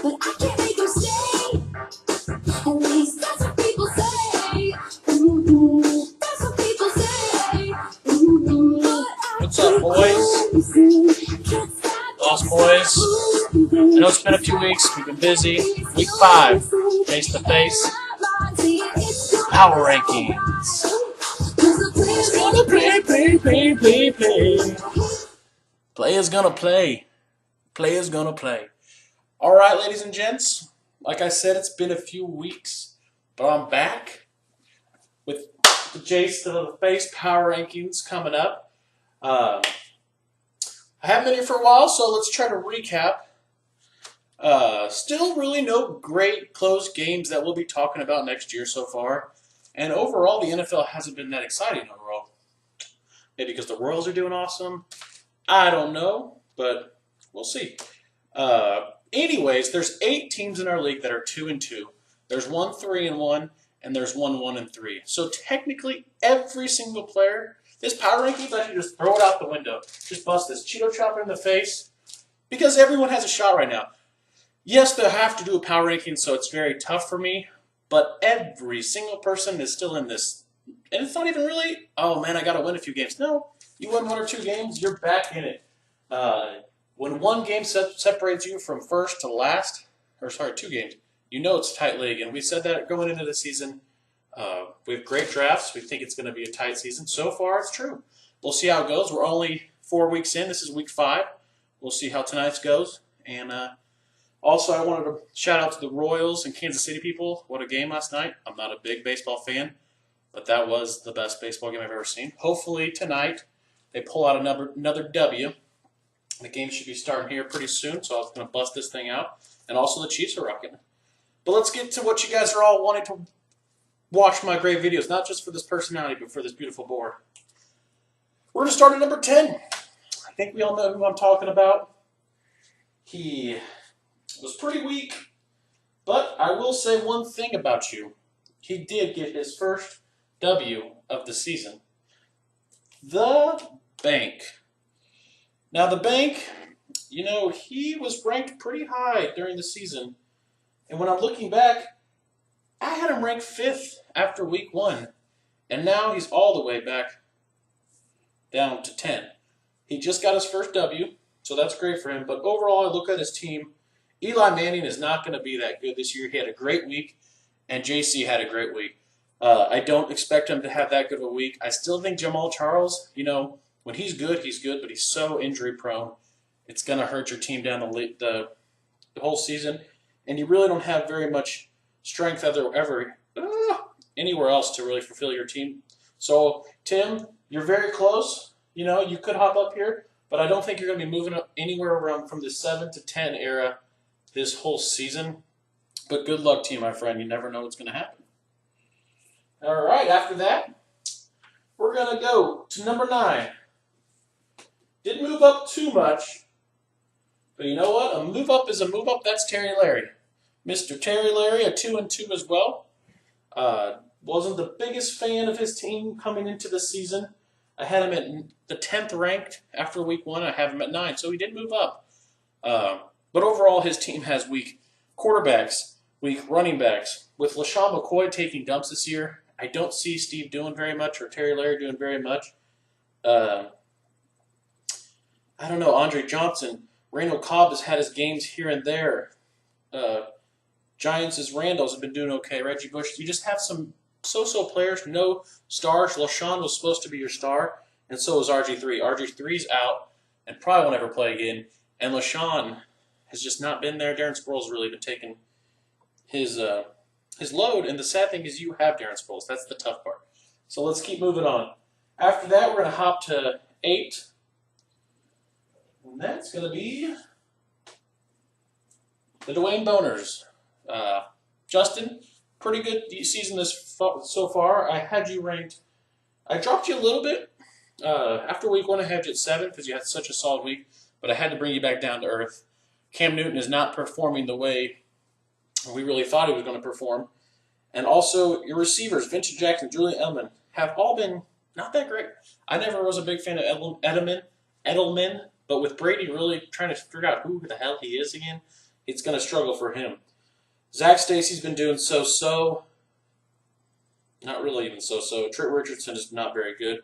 but I can't make her stay. At least that's what people say. That's what people say. What's up, boys? Lost Boys. I know it's been a few weeks. We've been busy. Week 5, face to face. Power rankings. Play. Players gonna play. Players gonna play. All right, ladies and gents. Like I said, it's been a few weeks, but I'm back with the Jace to the Face Power Rankings coming up. I haven't been here for a while, so let's try to recap. Still really no great close games that we'll be talking about next year so far. And overall, the NFL hasn't been that exciting overall. Maybe because the Royals are doing awesome. I don't know, but we'll see. Anyways, there's 8 teams in our league that are 2-2. There's 1 3-1, and there's 1 1-3. So technically, every single player, this power rankings, I should just throw it out the window. Just bust this Cheeto chopper in the face, because everyone has a shot right now. Yes, they'll have to do a power ranking, so it's very tough for me. But every single person is still in this. And it's not even really, oh man, I got to win a few games. No, you win 1 or 2 games, you're back in it. When one game separates you from first to last, or sorry, 2 games, you know it's a tight league. And we said that going into the season. We have great drafts. We think it's going to be a tight season. So far, it's true. We'll see how it goes. We're only 4 weeks in. This is week 5. We'll see how tonight's goes. And also, I wanted to shout out to the Royals and Kansas City people. What a game last night. I'm not a big baseball fan, but that was the best baseball game I've ever seen. Hopefully, tonight, they pull out another W. The game should be starting here pretty soon, so I was going to bust this thing out. And also, the Chiefs are rocking. But let's get to what you guys are all wanting to watch my great videos, not just for this personality, but for this beautiful board. We're going to start at number 10. I think we all know who I'm talking about. He was pretty weak, but I will say one thing about you. He did get his first W of the season. The Bank. Now, the Bank, you know, he was ranked pretty high during the season. And when I'm looking back, I had him ranked 5th after week 1. And now he's all the way back down to 10. He just got his first W, so that's great for him. But overall, I look at his team. Eli Manning is not going to be that good this year. He had a great week, and JC had a great week. I don't expect him to have that good of a week. I still think Jamal Charles, you know, when he's good, but he's so injury-prone. It's going to hurt your team down the whole season, and you really don't have very much strength anywhere else to really fulfill your team. So, Tim, you're very close. You know, you could hop up here, but I don't think you're going to be moving up anywhere around from the 7 to 10 era this whole season. But good luck to you, my friend. You never know what's going to happen. All right, after that, we're going to go to number 9. Didn't move up too much, but you know what? A move up is a move up. That's Terry Larry. Mr. Terry Larry, a 2-2 as well. Wasn't the biggest fan of his team coming into the season. I had him at the 10th ranked after week 1. I have him at 9, so he did move up. But overall, his team has weak quarterbacks, weak running backs. With LaShawn McCoy taking dumps this year, I don't see Steve doing very much or Terry Larry doing very much. I don't know, Andre Johnson. Randall Cobb has had his games here and there. Giants' Randall's have been doing okay. Reggie Bush, you just have some so-so players, no stars. LaShawn was supposed to be your star, and so was RG3. RG3's out and probably won't ever play again. And LaShawn has just not been there. Darren Sproles really been taking his load, and the sad thing is you have Darren Sproles. That's the tough part. So let's keep moving on. After that, we're going to hop to 8. And that's going to be the Dwayne Boners. Justin, pretty good season so far. I had you ranked. I dropped you a little bit. After week 1, I had you at 7 because you had such a solid week. But I had to bring you back down to earth. Cam Newton is not performing the way we really thought he was going to perform. And also, your receivers, Vincent Jackson, Julian Edelman, have all been not that great. I never was a big fan of Edelman. But with Brady really trying to figure out who the hell he is again, it's going to struggle for him. Zach Stacy's been doing so-so. Not really even so-so. Trent Richardson is not very good.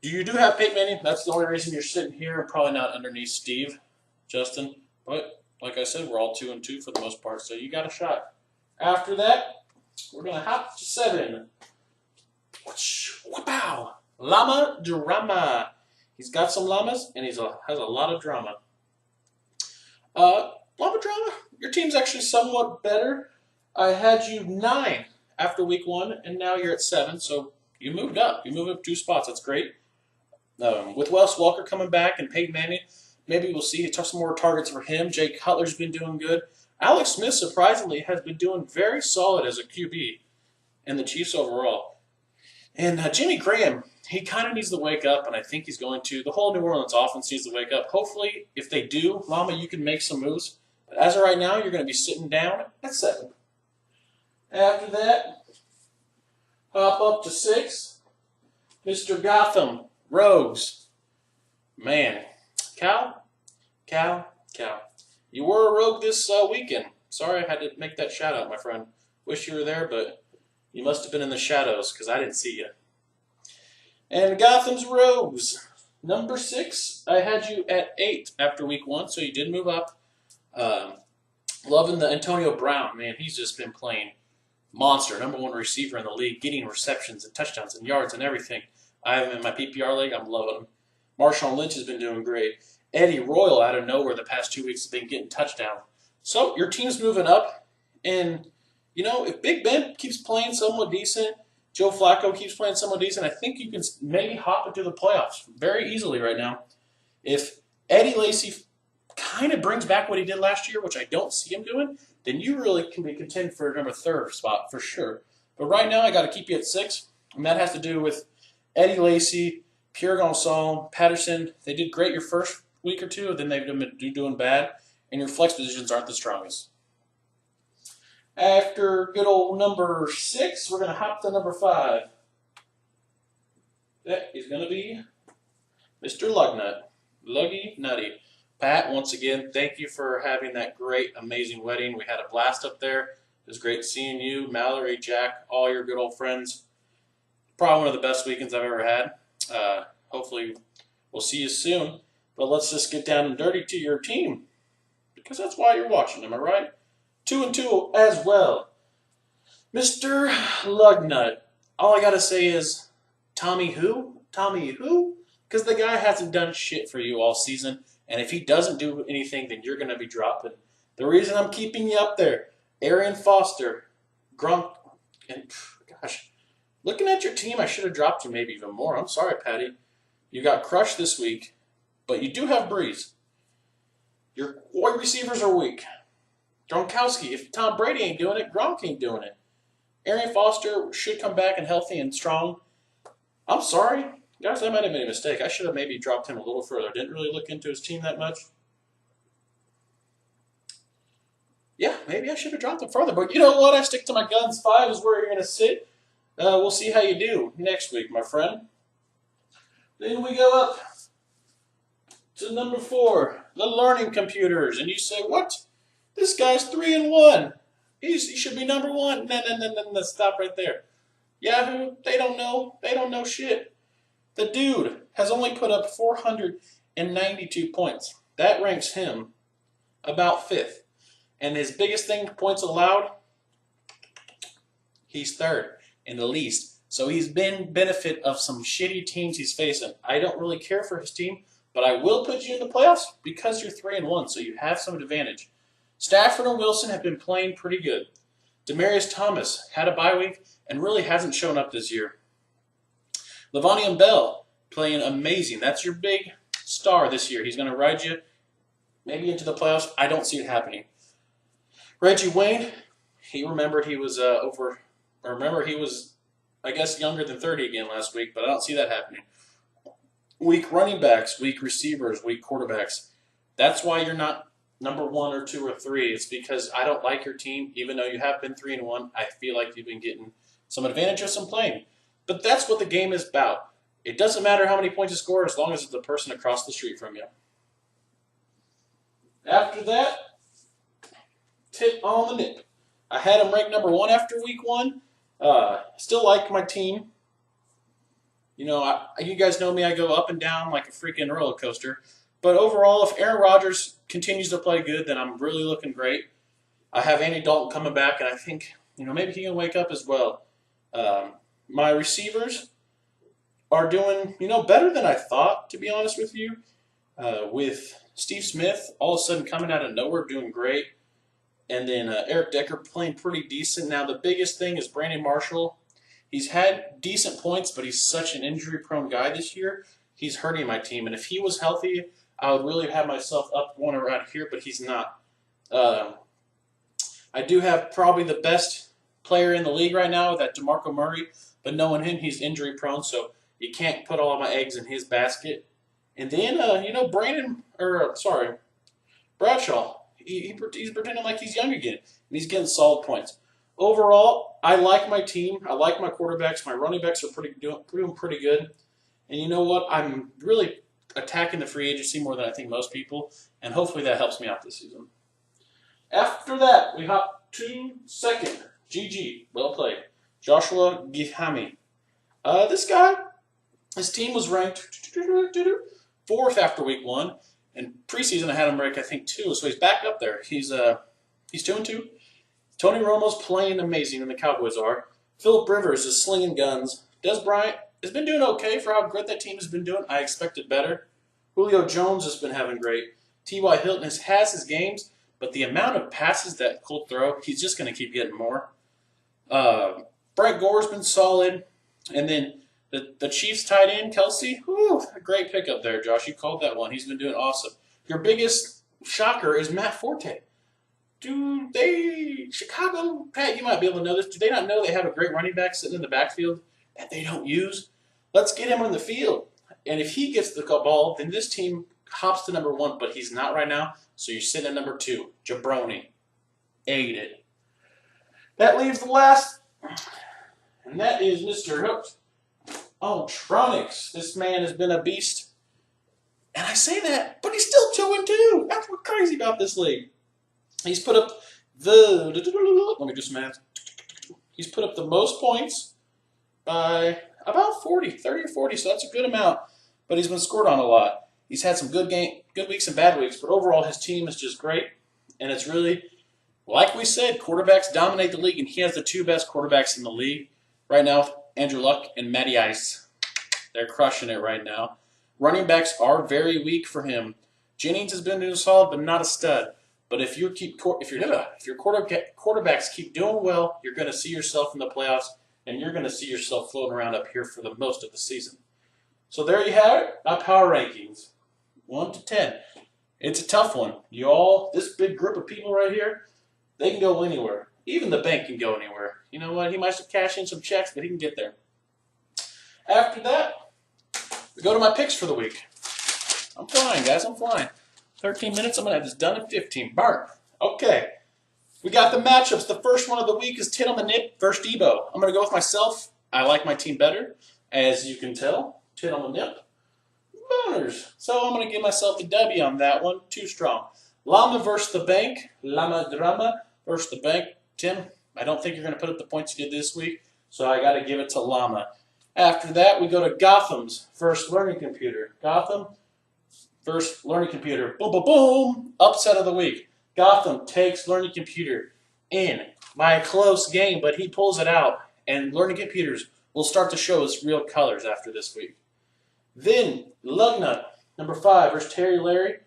You do have Peyton Manning. That's the only reason you're sitting here and probably not underneath Steve, Justin. But like I said, we're all 2-2 for the most part, so you got a shot. After that, we're going to hop to 7. Wow! Llama drama. He's got some llamas, and has a lot of drama. Llama drama, your team's actually somewhat better. I had you 9 after week 1, and now you're at 7, so you moved up. You moved up 2 spots. That's great. With Wes Welker coming back and Peyton Manning, maybe we'll see some more targets for him. Jay Cutler's been doing good. Alex Smith, surprisingly, has been doing very solid as a QB and the Chiefs overall. And Jimmy Graham, he kind of needs to wake up, and I think he's going to. The whole New Orleans offense needs to wake up. Hopefully, if they do, Llama, you can make some moves. But as of right now, you're going to be sitting down at 7. After that, hop up to 6. Mr. Gotham Rogues. Man, Cal. You were a rogue this weekend. Sorry I had to make that shout out, my friend. Wish you were there, but you must have been in the shadows because I didn't see you. And Gotham's Rogues. Number 6, I had you at 8 after week 1, so you did move up. Loving the Antonio Brown. Man, he's just been playing monster. Number 1 receiver in the league, getting receptions and touchdowns and yards and everything. I have him in my PPR league. I'm loving him. Marshawn Lynch has been doing great. Eddie Royal out of nowhere the past 2 weeks has been getting touchdown. So your team's moving up. And, you know, if Big Ben keeps playing somewhat decent, Joe Flacco keeps playing somewhat decent, I think you can maybe hop into the playoffs very easily right now. If Eddie Lacy kind of brings back what he did last year, which I don't see him doing, then you really can be contend for number 3 spot for sure. But right now I got to keep you at 6, and that has to do with Eddie Lacy, Pierre Gonçalves, Patterson. They did great your first week or 2, then they've been doing bad, and your flex positions aren't the strongest. After good old number 6, we're going to hop to number 5. That is going to be Mr. Lugnut. Luggy Nutty. Pat, once again, thank you for having that great, amazing wedding. We had a blast up there. It was great seeing you, Mallory, Jack, all your good old friends. Probably one of the best weekends I've ever had. Hopefully we'll see you soon. But let's just get down and dirty to your team, because that's why you're watching, am I right? 2-2 as well. Mr. Lugnut. All I got to say is, Tommy who? Tommy who? Because the guy hasn't done shit for you all season, and if he doesn't do anything, then you're going to be dropping. The reason I'm keeping you up there, Arian Foster, Gronk, and gosh, looking at your team, I should have dropped you maybe even more. I'm sorry, Patty. You got crushed this week, but you do have Breeze. Your wide receivers are weak. Gronkowski, if Tom Brady ain't doing it, Gronk ain't doing it. Arian Foster should come back and healthy and strong. I'm sorry. Guys, I might have made a mistake. I should have maybe dropped him a little further. Didn't really look into his team that much. Yeah, maybe I should have dropped him further. But you know what? I stick to my guns. 5 is where you're going to sit. We'll see how you do next week, my friend. Then we go up to number 4, the learning computers. And you say, what? This guy's 3-1. He should be number 1. No, stop right there. Yahoo, they don't know. They don't know shit. The dude has only put up 492 points. That ranks him about 5th. And his biggest thing, points allowed, he's 3rd in the least. So he's been benefit of some shitty teams he's facing. I don't really care for his team, but I will put you in the playoffs because you're 3-1, so you have some advantage. Stafford and Wilson have been playing pretty good. Demaryius Thomas had a bye week and really hasn't shown up this year. Le'Veon Bell playing amazing. That's your big star this year. He's going to ride you maybe into the playoffs. I don't see it happening. Reggie Wayne, he remembered he was he was, I guess, younger than 30 again last week, but I don't see that happening. Weak running backs, weak receivers, weak quarterbacks. That's why you're not number 1 or 2 or 3. It's because I don't like your team. Even though you have been 3-1, I feel like you've been getting some advantage of some playing. But that's what the game is about. It doesn't matter how many points you score as long as it's the person across the street from you. After that, tip on the nip. I had him ranked number 1 after week 1. Still like my team. You know, you guys know me. I go up and down like a freaking roller coaster. But overall, if Aaron Rodgers continues to play good, then I'm really looking great. I have Andy Dalton coming back, and I think, you know, maybe he can wake up as well. My receivers are doing, you know, better than I thought, to be honest with you. With Steve Smith all of a sudden coming out of nowhere doing great. And then Eric Decker playing pretty decent. Now, the biggest thing is Brandon Marshall. He's had decent points, but he's such an injury-prone guy this year. He's hurting my team. And if he was healthy, I would really have myself up one around here, but he's not. I do have probably the best player in the league right now, that DeMarco Murray. But knowing him, he's injury-prone, so you can't put all of my eggs in his basket. And then, you know, Bradshaw. He's pretending like he's young again, and he's getting solid points. Overall, I like my team. I like my quarterbacks. My running backs are doing pretty good. And you know what? I'm really attacking the free agency more than I think most people, and hopefully that helps me out this season. After that, we hop to second. GG. Well played. Joshua Gihami. This guy, his team was ranked 4th after week 1. And preseason, I had him ranked, I think, 2, so he's back up there. He's 2-2. Tony Romo's playing amazing, and the Cowboys are. Phillip Rivers is slinging guns. Des Bryant has been doing okay for how good that team has been doing. I expected better. Julio Jones has been having great. T.Y. Hilton has his games, but the amount of passes that Colt throw, he's just going to keep getting more. Frank Gore's been solid. And then the Chiefs tight end, Kelsey, a great pickup there, Josh. You called that one. He's been doing awesome. Your biggest shocker is Matt Forte. Chicago, Pat, you might be able to know this. Do they not know they have a great running back sitting in the backfield that they don't use? Let's get him on the field. And if he gets the ball, then this team hops to number 1, but he's not right now, so you're sitting at number 2. Jabroni. Ate it. That leaves the last, and that is Mr. Hooked. Oh, Tronics. This man has been a beast. And I say that, but he's still 2-2. That's what's crazy about this league. He's put up let me do some math. He's put up the most points by about 30 or 40, so that's a good amount. But he's been scored on a lot. He's had some good weeks and bad weeks, but overall his team is just great. And it's really, like we said, quarterbacks dominate the league, and he has the 2 best quarterbacks in the league right now, Andrew Luck and Matty Ice. They're crushing it right now. Running backs are very weak for him. Jennings has been doing solid, but not a stud. But if your quarterbacks keep doing well, you're going to see yourself in the playoffs, and you're going to see yourself floating around up here for the most of the season. So there you have it. My power rankings, 1 to 10. It's a tough one. This big group of people right here, they can go anywhere. Even the bank can go anywhere. You know what? He might have to cash in some checks, but he can get there. After that, we go to my picks for the week. I'm flying, guys. I'm flying. 13 minutes. I'm going to have this done in 15. Burn. Okay. We got the matchups. The first one of the week is Tit on the Nip versus Debo. I'm going to go with myself. I like my team better, as you can tell. Tit on the Nip. Boners. So I'm going to give myself the W on that one. Too strong. Llama versus the bank. Llama Drama versus the bank. Tim, I don't think you're going to put up the points you did this week, so I got to give it to Llama. After that, we go to Gotham's versus Learning Computer. Gotham versus Learning Computer. Boom, boom, boom. Upset of the week. Gotham takes Learning Computer in by a close game, but he pulls it out, and Learning Computers will start to show its real colors after this week. Then, Lugnut, number 5 versus Terry Larry.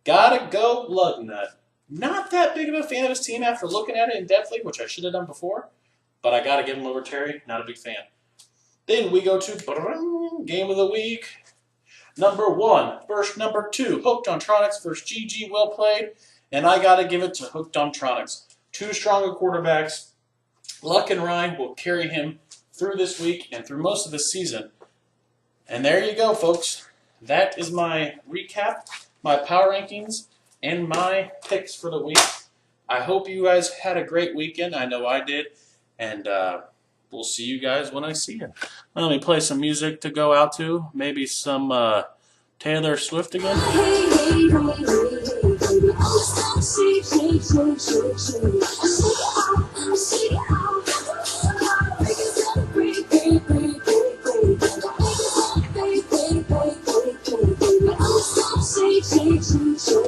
Gotta go Lugnut. Not that big of a fan of his team after looking at it in depthly, which I should have done before, but I got to give him over Terry. Not a big fan. Then we go to Game of the Week. Number 1 versus number 2. Hooked on Tronics versus GG. Well played. And I got to give it to Hooked on Tronics. 2 stronger quarterbacks. Luck and Ryan will carry him through this week and through most of the season. And there you go, folks. That is my recap, my power rankings, and my picks for the week. I hope you guys had a great weekend. I know I did. And we'll see you guys when I see you. Let me play some music to go out to. Maybe some Taylor Swift again. Hey, hey, hey, hey, hey, baby. I'm just gonna shake, shake, shake, shake, shake. I shake it out, I shake it